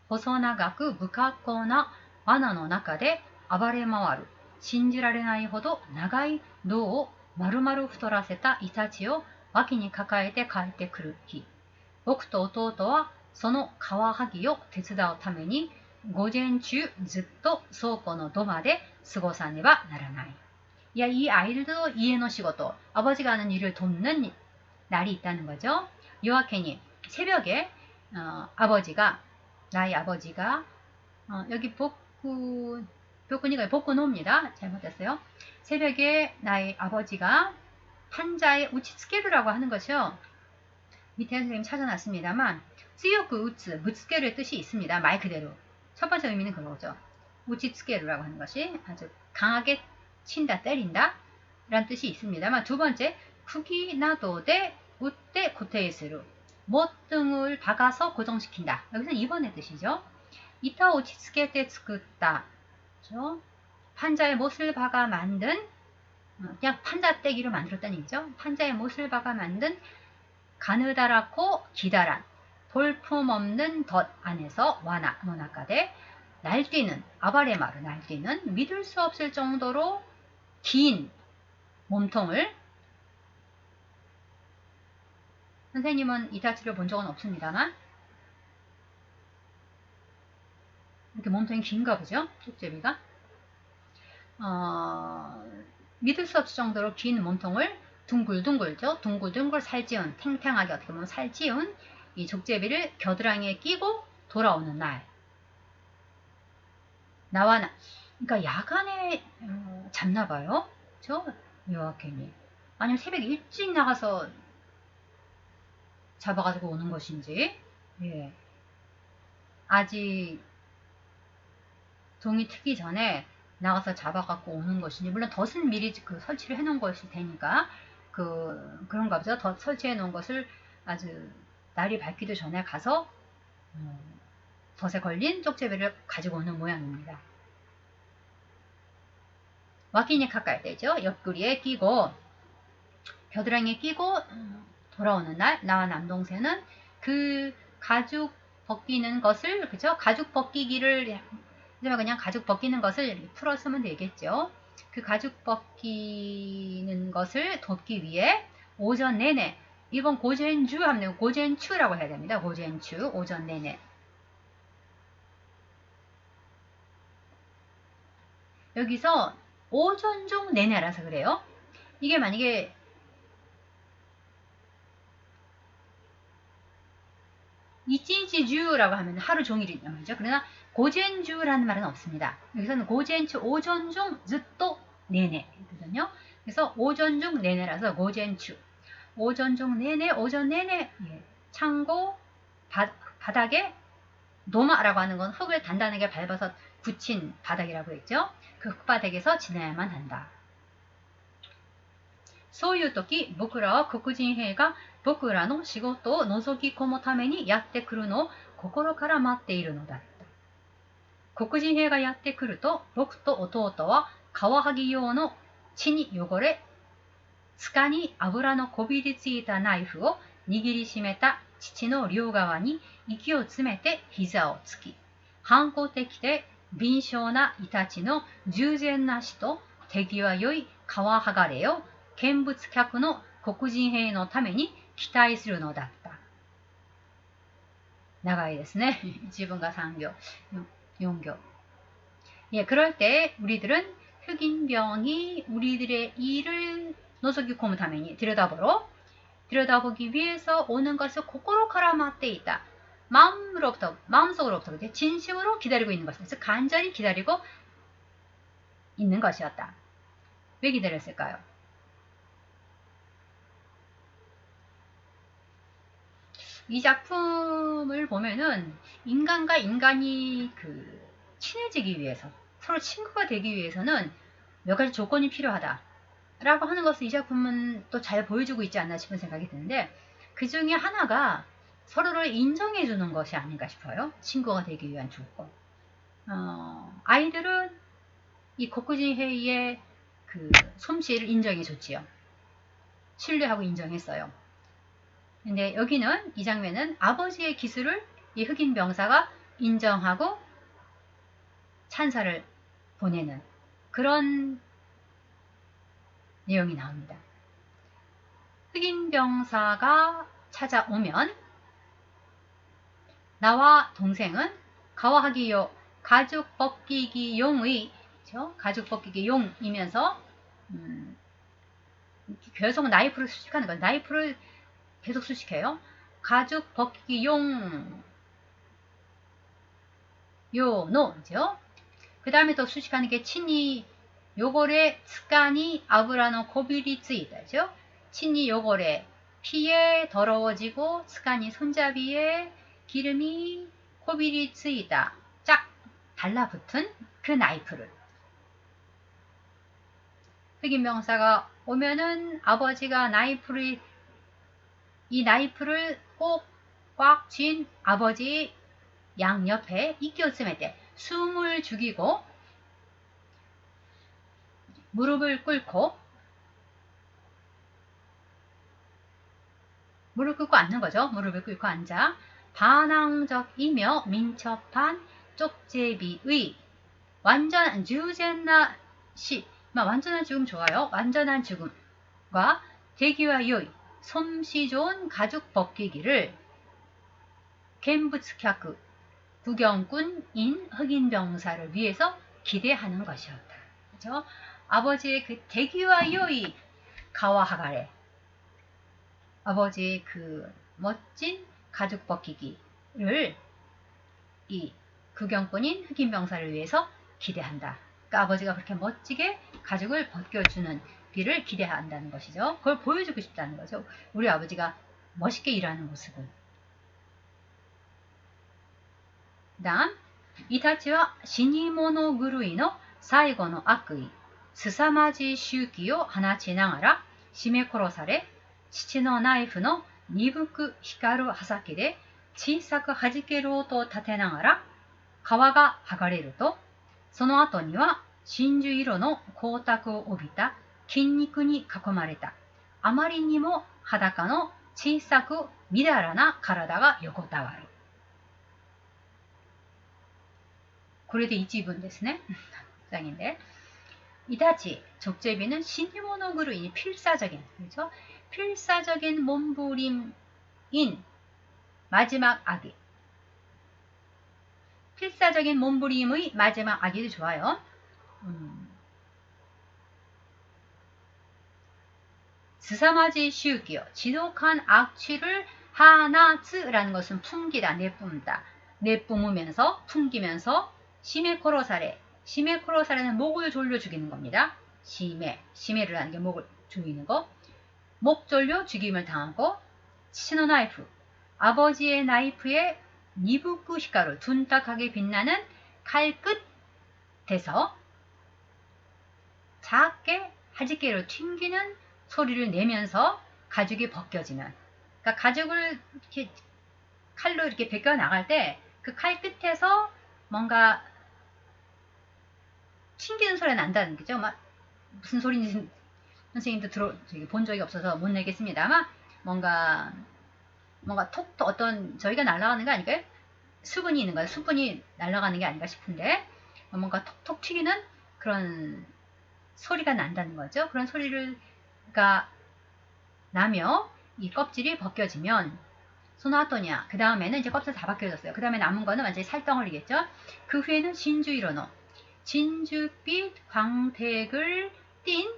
細長く不格好な罠の中で暴れ回る信じられないほど長い胴を丸々太らせたイタチを脇に抱えて帰ってくる日、僕と弟はそのカワハギを手伝うために午前中ずっと倉庫の土間で過ごさねばならない。 야, 이 아이들도 이해노시고도 아버지가 하는 일을 돕는 날이 있다는 거죠. 요아케니 새벽에 나의 아버지가 여기 복구노입니다. 잘못했어요. 새벽에 나의 아버지가 판자에 우치츠케르라고 하는 것이요. 밑에 선생님 찾아놨습니다만 쯔요쿠 우츠, 무츠케르의 뜻이 있습니다. 말 그대로. 첫 번째 의미는 그거죠. 우치츠케르라고 하는 것이 아주 강하게 친다, 때린다 라는 뜻이 있습니다만 두 번째 쿠기나도데 우떼 고테이스루 못등을 박아서 고정시킨다. 여기서 2번의 뜻이죠. 이타 오치츠케테 츠쿠다. 그렇죠? 판자에 못을 박아 만든 그냥 판자 떼기로 만들었다는 얘기죠. 판자에 못을 박아 만든 가느다랗고 기다란 볼품없는 덫 안에서 와나 노나카데 날뛰는 아바레마루 날뛰는 믿을 수 없을 정도로 긴 몸통을 선생님은 이타치를 본 적은 없습니다만 이렇게 몸통이 긴가 보죠. 쪽제비가 믿을 수 없을 정도로 긴 몸통을 둥글둥글죠. 둥글둥글 살찌운 탱탱하게 어떻게 보면 살찌운 이 족제비를 겨드랑이에 끼고 돌아오는 날 나와나 그러니까 야간에 잡나봐요. 그쵸? 요아케니 아니면 새벽 일찍 나가서 잡아가지고 오는 것인지 예. 아직 동이 트기 전에 나가서 잡아갖고 오는 것인지 물론 덫은 미리 설치를 해놓은 것일 테니까 그런가 보죠. 덫 설치해 놓은 것을 아주 날이 밝기도 전에 가서 덫에 걸린 쪽제비를 가지고 오는 모양입니다. 와키니 가까이 되죠. 옆구리에 끼고 겨드랑이에 끼고 돌아오는 날 나와 남동생은 그 가죽 벗기는 것을 그죠? 가죽 벗기기를 하지만 그냥 가죽 벗기는 것을 풀어 쓰면 되겠죠. 그 가죽 벗기는 것을 돕기 위해 오전 내내 이건 고젠주 하면 고젠추라고 해야 됩니다. 고젠추 오전 내내 여기서 오전 중 내내라서 그래요. 이게 만약에 이진지주라고 하면 하루 종일이란 말이죠. 그러나 고젠주라는 말은 없습니다. 여기서는 고젠추 오전 중 즈또 내내 거든요. 그래서 오전 중 내내라서 고젠추 오전 중 내내 오전 내내 예. 창고 바닥에 노마라고 하는 건 흙을 단단하게 밟아서 굳힌 바닥이라고 했죠. 그 흙바닥에서 지나야만 한다. そういう時僕らは黒人兵が僕らの仕事を覗き込むためにやってくるのを心から待っているのだった。黒人兵がやってくると僕と弟はカワハギ用の血に汚れ塚に油のこびりついたナイフを握りしめた父の両側に息を詰めて膝をつき反抗的で敏捷なイタチの従前なしと手際よいカワハガレを見物客の黒人兵のために期待するのだった。長いですね。 1분과 3교, 4교. 예, 그럴 때 우리들은 흑인병이 우리들의 일을 노소기코무 타면이 들여다보기 위해서 오는 것을 고코로 카라마떼 있다. 마음속으로부터 진심으로 기다리고 있는 것을 간절히 기다리고 있는 것이었다. 왜 기다렸을까요? 이 작품을 보면은 인간과 인간이 친해지기 위해서 서로 친구가 되기 위해서는 몇 가지 조건이 필요하다 라고 하는 것을 이 작품은 또 잘 보여주고 있지 않나 싶은 생각이 드는데 그 중에 하나가 서로를 인정해 주는 것이 아닌가 싶어요. 친구가 되기 위한 조건. 아이들은 이 고쿠진 헤이의 솜씨를 인정해 줬지요. 신뢰하고 인정했어요. 근데 여기는 이 장면은 아버지의 기술을 이 흑인 병사가 인정하고 찬사를 보내는 그런 내용이 나옵니다. 흑인 병사가 찾아오면 나와 동생은 가와하기요 가죽 벗기기 용의 가죽 벗기기 용이면서 계속 나이프를 수식하는 거예요. 나이프를 계속 수식해요. 가죽 벗기기 용, 요노죠. 그 다음에 또 수식하는 게 친이 요거레 습관이 아브라노 고비리 쯔이다죠. 친이 요거레 피에 더러워지고 습관이 손잡이에 기름이 고비리 쯔이다. 짝 달라붙은 그 나이프를. 흑인 병사가 오면은 아버지가 이 나이프를 꼭 꽉 쥔 아버지 양옆에 이끼오츠메 때 숨을 죽이고 무릎을 꿇고 앉는 거죠. 무릎을 꿇고 앉아 반항적이며 민첩한 쪽제비의 완전한 주젠나 완전한 죽음 좋아요. 완전한 죽음과 대기와 요이 솜씨 좋은 가죽 벗기기를 겐부츠캬크 구경꾼인 흑인 병사를 위해서 기대하는 것이었다. 그렇죠? 아버지의 그 대기와 요이 가와하가레 아버지의 그 멋진 가죽 벗기기를 이 구경꾼인 흑인 병사를 위해서 기대한다. 그러니까 아버지가 그렇게 멋지게 가죽을 벗겨주는 비를 기대한다는 것이죠. 그걸 보여주고 싶다는 거죠. 우리 아버지가 멋있게 일하는 모습을. 그 다음 이타치와 시니모노 그루이の最後の悪意凄まじい周期を放ちながら絞め殺され父のナイフの鈍く光る刃先で小さく弾ける音を立てながら皮が剥がれるとその後には真珠色の光沢を帯びた筋肉に囲まれたあまりにも裸の小さくみだらな体が横たわる。これで一文ですね。장인데 이다치 족제비는 신이모노 그루인이 필사적인 그렇죠? 필사적인 몸부림인 마지막 악이 필사적인 몸부림의 마지막 악이도 좋아요. 스사마지 시우기요. 지독한 악취를 하나츠라는 것은 풍기다, 내뿜다. 내뿜으면서 풍기면서 시메코로사레는 목을 졸려 죽이는 겁니다. 시메를 하는 게 목을 죽이는 거. 목 졸려 죽임을 당하고 치노 나이프 아버지의 나이프에 니부쿠 히카루 둔탁하게 빛나는 칼끝에서 작게 하지깨로 튕기는 소리를 내면서 가죽이 벗겨지는 그러니까 가죽을 이렇게 칼로 이렇게 벗겨 나갈 때 그 칼 끝에서 뭔가 튕기는 소리가 난다는 거죠. 막 무슨 소리인지 선생님도 본 적이 없어서 못 내겠습니다만 뭔가 톡톡 어떤 저희가 날아가는 게 아닐까요? 수분이 있는 거예요. 수분이 날아가는 게 아닌가 싶은데 뭔가 톡톡 튀기는 그런 소리가 난다는 거죠. 그런 소리가 나며 이 껍질이 벗겨지면 소나토냐 그 다음에는 이제 껍질 다 벗겨졌어요. 그 다음에 남은 거는 완전히 살덩어리겠죠. 그 후에는 진주이로노 진주빛 광택을 띤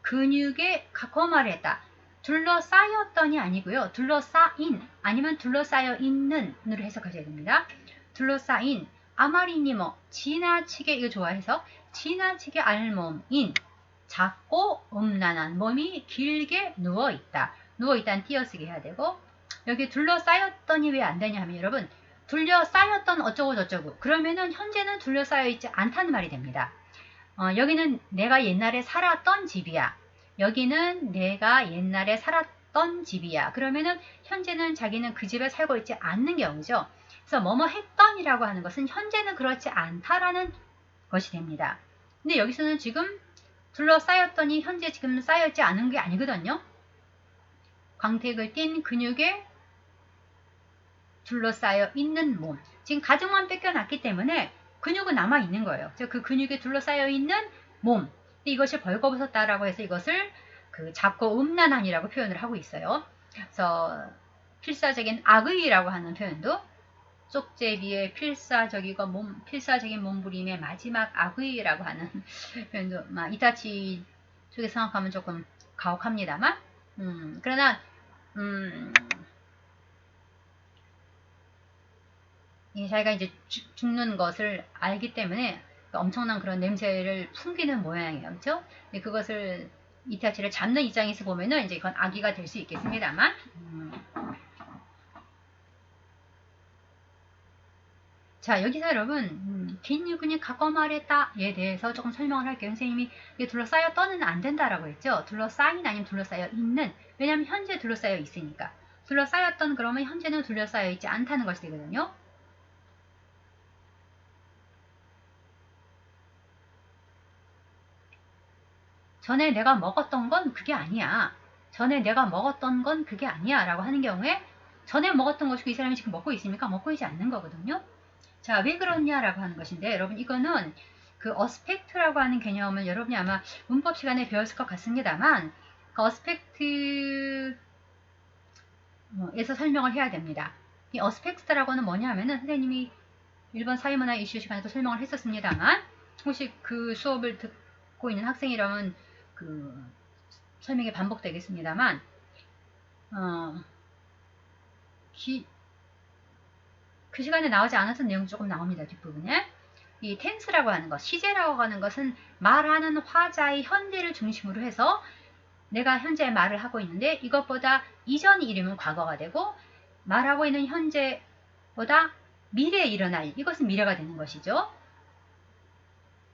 근육에 가코마레다 둘러싸였더니 아니고요. 둘러싸인 아니면 둘러싸여 있는으로 해석하셔야 됩니다. 둘러싸인 아마리니모 지나치게 이거 좋아해서 지나치게 알몸인 작고 음란한 몸이 길게 누워있다. 누워있다는 띄어쓰기 해야 되고 여기 둘러싸였더니 왜 안 되냐 하면 여러분 둘러싸였던 어쩌고 저쩌고 그러면은 현재는 둘러싸여 있지 않다는 말이 됩니다. 여기는 내가 옛날에 살았던 집이야. 여기는 내가 옛날에 살았던 집이야. 그러면은 현재는 자기는 그 집에 살고 있지 않는 경우죠. 그래서 뭐뭐 했던이라고 하는 것은 현재는 그렇지 않다라는 것이 됩니다. 근데 여기서는 지금 둘러싸였더니 현재 지금 쌓여있지 않은 게 아니거든요. 광택을 띤 근육에 둘러싸여 있는 몸. 지금 가죽만 뺏겨놨기 때문에 근육은 남아있는 거예요. 그 근육에 둘러싸여 있는 몸. 이것이 벌거벗었다라고 해서 이것을 그 작고 음란한이라고 표현을 하고 있어요. 그래서 필사적인 악의라고 하는 표현도 쪽제비의 필사적인 몸부림의 마지막 악의라고 하는 표현도 이타치 쪽에 생각하면 조금 가혹합니다만, 그러나 자기가 이제 죽는 것을 알기 때문에 엄청난 그런 냄새를 풍기는 모양이에요. 그렇죠? 그것을 이타치를 잡는 입장에서 보면은 이제 이건 악의가 될 수 있겠습니다만, 자, 여기서 여러분, 뒷유근이 과거 말했다에 대해서 조금 설명을 할게요. 선생님이 둘러싸여 떠는 안 된다라고 했죠. 둘러싸인 아니면 둘러싸여 있는. 왜냐하면 현재 둘러싸여 있으니까. 둘러싸였던 그러면 현재는 둘러싸여 있지 않다는 것이 되거든요. 전에 내가 먹었던 건 그게 아니야. 전에 내가 먹었던 건 그게 아니야 라고 하는 경우에 전에 먹었던 것이고 이 사람이 지금 먹고 있습니까? 먹고 있지 않는 거거든요. 자, 왜 그렇냐라고 하는 것인데 여러분 이거는 그 어스펙트라고 하는 개념은 여러분이 아마 문법 시간에 배웠을 것 같습니다만 그 어스펙트에서 설명을 해야 됩니다. 이 어스펙트라고 하는 뭐냐 하면은 선생님이 1번 사회문화 이슈 시간에도 설명을 했었습니다만 혹시 그 수업을 듣고 있는 학생이라면 그 설명이 반복되겠습니다만 그 시간에 나오지 않았던 내용이 조금 나옵니다. 뒷부분에. 이 텐스라고 하는 것, 시제라고 하는 것은 말하는 화자의 현재를 중심으로 해서 내가 현재 말을 하고 있는데 이것보다 이전이 이르면 과거가 되고 말하고 있는 현재보다 미래에 일어날 이것은 미래가 되는 것이죠.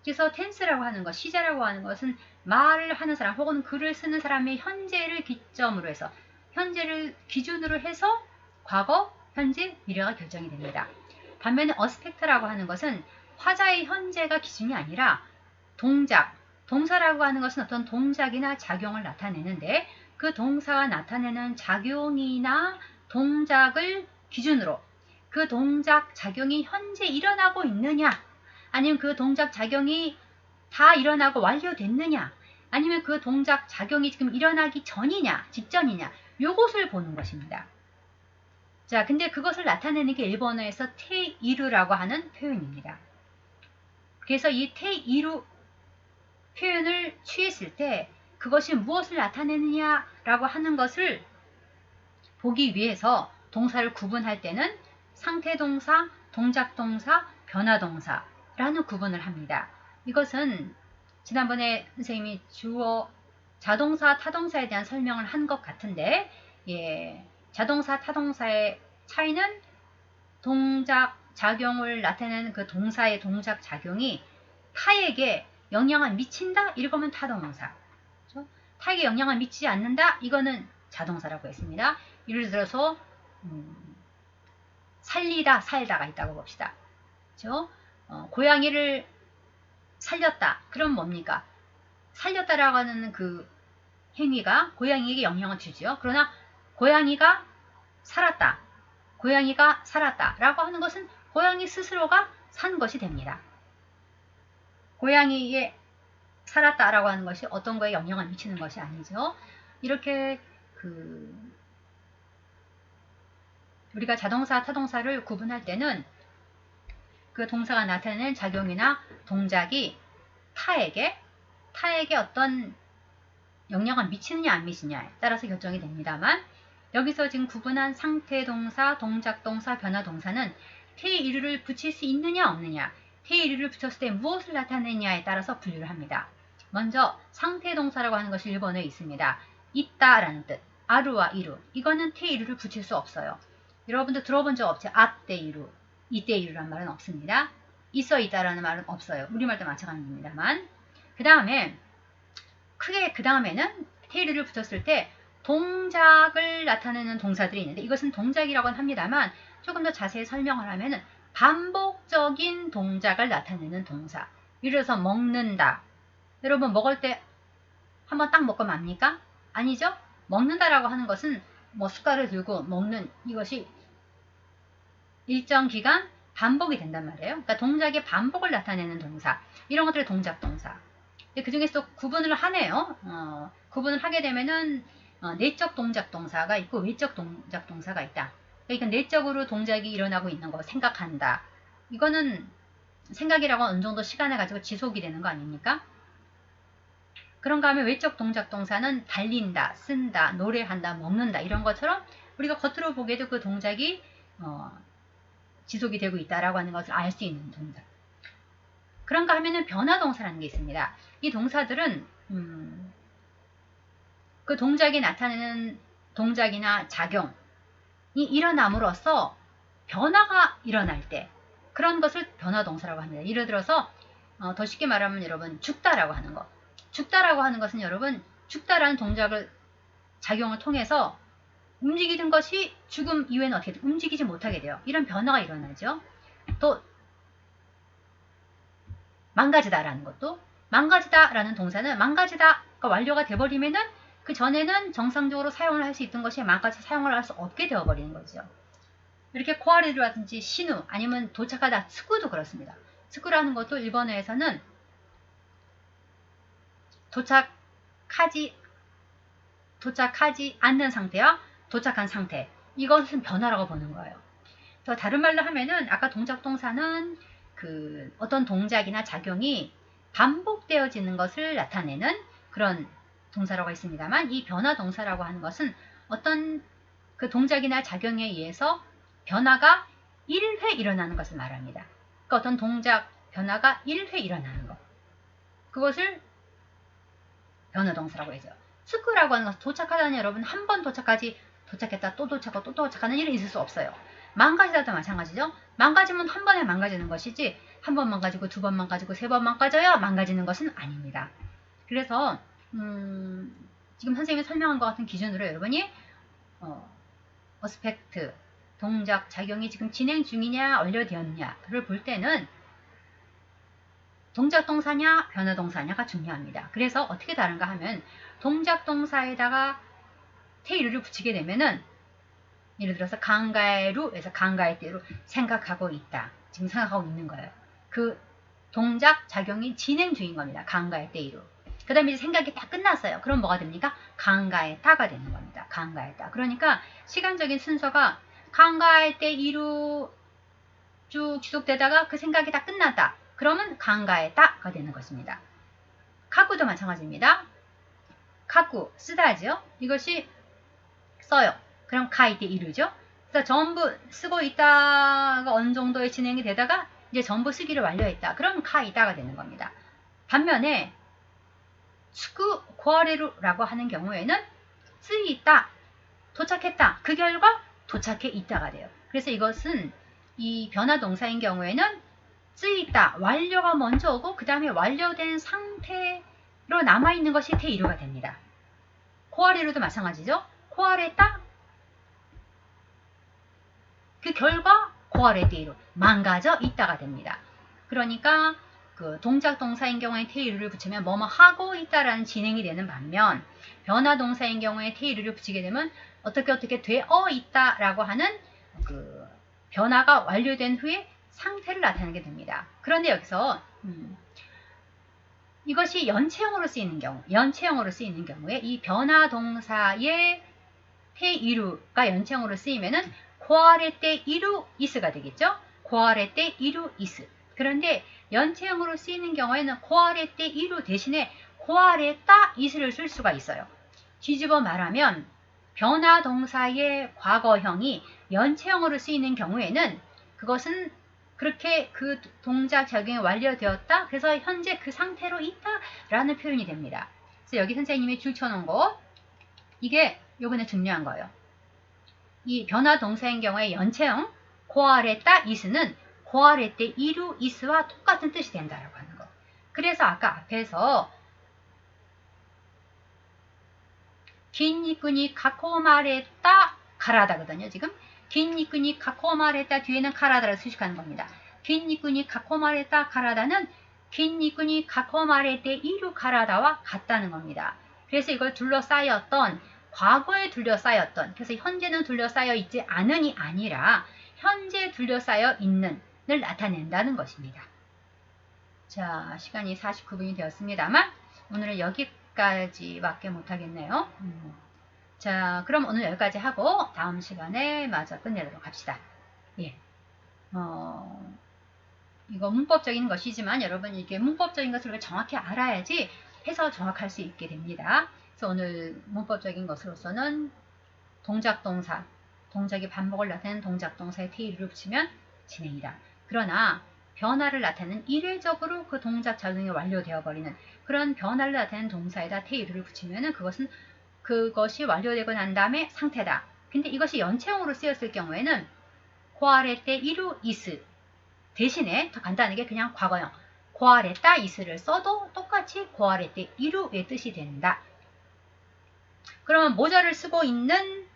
그래서 텐스라고 하는 것, 시제라고 하는 것은 말을 하는 사람 혹은 글을 쓰는 사람의 현재를 기점으로 해서 현재를 기준으로 해서 과거, 현재, 미래가 결정이 됩니다. 반면에 어스펙트라고 하는 것은 화자의 현재가 기준이 아니라 동작, 동사라고 하는 것은 어떤 동작이나 작용을 나타내는데 그 동사가 나타내는 작용이나 동작을 기준으로 그 동작, 작용이 현재 일어나고 있느냐 아니면 그 동작, 작용이 다 일어나고 완료됐느냐 아니면 그 동작, 작용이 지금 일어나기 전이냐 직전이냐 요것을 보는 것입니다. 자, 근데 그것을 나타내는 게 일본어에서 테이루라고 하는 표현입니다. 그래서 이 테이루 표현을 취했을 때 그것이 무엇을 나타내느냐라고 하는 것을 보기 위해서 동사를 구분할 때는 상태동사, 동작동사, 변화동사라는 구분을 합니다. 이것은 지난번에 선생님이 주어, 자동사, 타동사에 대한 설명을 한 것 같은데 자동사, 타동사의 차이는 동작, 작용을 나타내는 그 동사의 동작, 작용이 타에게 영향을 미친다? 이거면 타동사. 그렇죠? 타에게 영향을 미치지 않는다? 이거는 자동사라고 했습니다. 예를 들어서 살리다, 살다가 있다고 봅시다. 그렇죠? 고양이를 살렸다. 그럼 뭡니까? 살렸다라고 하는 그 행위가 고양이에게 영향을 주죠. 그러나 고양이가 살았다. 고양이가 살았다. 라고 하는 것은 고양이 스스로가 산 것이 됩니다. 고양이에 살았다라고 하는 것이 어떤 거에 영향을 미치는 것이 아니죠. 이렇게 우리가 자동사, 타동사를 구분할 때는 그 동사가 나타내는 작용이나 동작이 타에게 어떤 영향을 미치느냐 안 미치느냐에 따라서 결정이 됩니다만 여기서 지금 구분한 상태동사, 동작동사, 변화동사는 테이루를 붙일 수 있느냐 없느냐 테이루를 붙였을 때 무엇을 나타내느냐에 따라서 분류를 합니다. 먼저 상태동사라고 하는 것이 일본어에 있습니다. 있다라는 뜻, 아루와 이루 이거는 테이루를 붙일 수 없어요. 여러분도 들어본 적 없죠? 아테이루, 이테이루라는 말은 없습니다. 있어 있다라는 말은 없어요. 우리말도 마찬가지입니다만 그 다음에는 테이루를 붙였을 때 동작을 나타내는 동사들이 있는데 이것은 동작이라고는 합니다만 조금 더 자세히 설명을 하면은 반복적인 동작을 나타내는 동사. 예를 들어서 먹는다. 여러분 먹을 때 한번 딱 먹고 맙니까? 아니죠? 먹는다라고 하는 것은 뭐 숟갈을 들고 먹는 이것이 일정 기간 반복이 된단 말이에요. 그러니까 동작의 반복을 나타내는 동사. 이런 것들이 동작동사. 그 중에서 구분을 하네요. 구분을 하게 되면은 내적 동작동사가 있고 외적 동작동사가 있다. 그러니까 내적으로 동작이 일어나고 있는 거 생각한다. 이거는 생각이라고 어느 정도 시간을 가지고 지속이 되는 거 아닙니까? 그런가 하면 외적 동작 동사는 달린다, 쓴다, 노래한다, 먹는다 이런 것처럼 우리가 겉으로 보기에도 그 동작이 지속이 되고 있다라고 하는 것을 알 수 있는 동작. 그런가 하면은 변화동사라는 게 있습니다. 이 동사들은 그 동작이 나타내는 동작이나 작용이 일어남으로써 변화가 일어날 때 그런 것을 변화동사라고 합니다. 예를 들어서 더 쉽게 말하면 여러분 죽다라고 하는 것. 죽다라고 하는 것은 여러분 죽다라는 동작을 작용을 통해서 움직이던 것이 죽음 이후에는 어떻게 움직이지 못하게 돼요. 이런 변화가 일어나죠. 또 망가지다라는 것도 망가지다라는 동사는 망가지다가 완료가 돼버리면은 그 전에는 정상적으로 사용을 할 수 있던 것이 망가져 사용을 할 수 없게 되어버리는 거죠. 이렇게 코아레루라든지 신우 아니면 도착하다 스쿠도 그렇습니다. 스쿠라는 것도 일본어에서는 도착하지 않는 상태와 도착한 상태 이것은 변화라고 보는 거예요. 더 다른 말로 하면은 아까 동작 동사는 그 어떤 동작이나 작용이 반복되어지는 것을 나타내는 그런 동사라고 했습니다만 이 변화 동사라고 하는 것은 어떤 그 동작이나 작용에 의해서 변화가 1회 일어나는 것을 말합니다. 그러니까 어떤 동작 변화가 1회 일어나는 것. 그것을 변화 동사라고 해서 스쿠라고 하는 것은 도착하다는 여러분 한 번 도착했다 또 도착하고 또 도착하는 일은 있을 수 없어요. 망가지다도 마찬가지죠. 망가지면 한 번에 망가지는 것이지 한 번 망가지고 두 번 망가지고 세 번 망가져야 망가지는 것은 아닙니다. 그래서 지금 선생님이 설명한 것 같은 기준으로 여러분이 어스펙트 동작 작용이 지금 진행 중이냐 완료되었냐를 볼 때는 동작 동사냐 변화 동사냐가 중요합니다. 그래서 어떻게 다른가 하면 동작 동사에다가 테이루를 붙이게 되면은 예를 들어서 강가에루에서 강가의 때로 생각하고 있다. 지금 생각하고 있는 거예요. 그 동작 작용이 진행 중인 겁니다. 강가의 때이루. 그 다음에 이제 생각이 다 끝났어요. 그럼 뭐가 됩니까? 강가의 따가 되는 겁니다. 강가의 따. 그러니까 시간적인 순서가 강가의 때이루 쭉 지속되다가 그 생각이 다 끝났다. 그러면 강가의 따가 되는 것입니다. 카구도 마찬가지입니다. 카구 쓰다죠. 이것이 써요. 그럼 카이테 이루죠. 그래서 전부 쓰고 있다가 어느 정도의 진행이 되다가 이제 전부 쓰기를 완료했다. 그럼 카이다가 되는 겁니다. 반면에 수쿠 고아레루라고 하는 경우에는 쓰이다, 도착했다. 그 결과 도착해 있다가 돼요. 그래서 이것은 이 변화 동사인 경우에는 쓰이다, 완료가 먼저 오고 그 다음에 완료된 상태로 남아있는 것이 테이루가 됩니다. 고아레루도 마찬가지죠. 고아레다 그 결과 고아레테이루 망가져 있다가 됩니다. 그러니까 그 동작 동사인 경우에 테이루를 붙이면 뭐뭐 하고 있다라는 진행이 되는 반면 변화 동사인 경우에 테이루를 붙이게 되면 어떻게 되어 있다라고 하는 그 변화가 완료된 후에 상태를 나타내게 됩니다. 그런데 여기서 이것이 연체형으로 쓰이는 경우에 이 변화 동사의 테이루가 연체형으로 쓰이면은 고아레테 이루 이스가 되겠죠? 고아레테 이루 이스. 그런데 연체형으로 쓰이는 경우에는 고아레테 이루 대신에 고아레따 이스를 쓸 수가 있어요. 뒤집어 말하면 변화 동사의 과거형이 연체형으로 쓰이는 경우에는 그것은 그렇게 그 동작 작용이 완료되었다. 그래서 현재 그 상태로 있다라는 표현이 됩니다. 그래서 여기 선생님이 줄쳐놓은 거 이게 요번에 중요한 거예요. 이 변화 동사인 경우에 연체형 고아레따 이스는 고아레떼 이루 이스와 똑같은 뜻이 된다라고 하는 거. 그래서 아까 앞에서 긴니꾸니 가코마레따 가라다거든요. 지금 긴니꾸니 가코마레따 뒤에는 가라다를 수식하는 겁니다. 긴니꾸니 가코마레따 가라다는 긴니꾸니 가코마레떼 이루 가라다와 같다는 겁니다. 그래서 이걸 둘러싸였던 과거에 둘러싸였던 그래서 현재는 둘러싸여 있지 않은이 아니라 현재 둘러싸여 있는을 나타낸다는 것입니다. 자, 시간이 49분이 되었습니다만 오늘은 여기까지밖에 못하겠네요. 자, 그럼 오늘 여기까지 하고 다음 시간에 마저 끝내도록 합시다. 예. 이거 문법적인 것이지만 여러분 이게 문법적인 것을 정확히 알아야지 해서 정확할 수 있게 됩니다. 그래서 오늘 문법적인 것으로서는 동작동사, 동작의 반복을 나타내는 동작동사에 테이를 붙이면 진행이다. 그러나 변화를 나타내는 이례적으로 그 동작 자동이 완료되어 버리는 그런 변화를 나타내는 동사에다 테이를 붙이면은 그것이 완료되고 난 다음에 상태다. 근데 이것이 연체형으로 쓰였을 경우에는 고아레테 이루 이스 대신에 더 간단하게 그냥 과거형 고아레따 이스를 써도 똑같이 고아레테 이루의 뜻이 된다. 그러면 모자를 쓰고 있는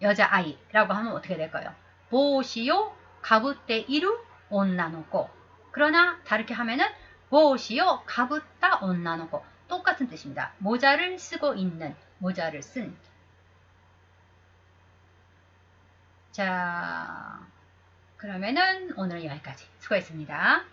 여자아이라고 하면 어떻게 될까요? 보시요 가부떼 이루 온나노코. 그러나 다르게 하면은 보시요 가부따 온나노코. 똑같은 뜻입니다. 모자를 쓰고 있는, 모자를 쓴. 자, 그러면은 오늘은 여기까지. 수고했습니다.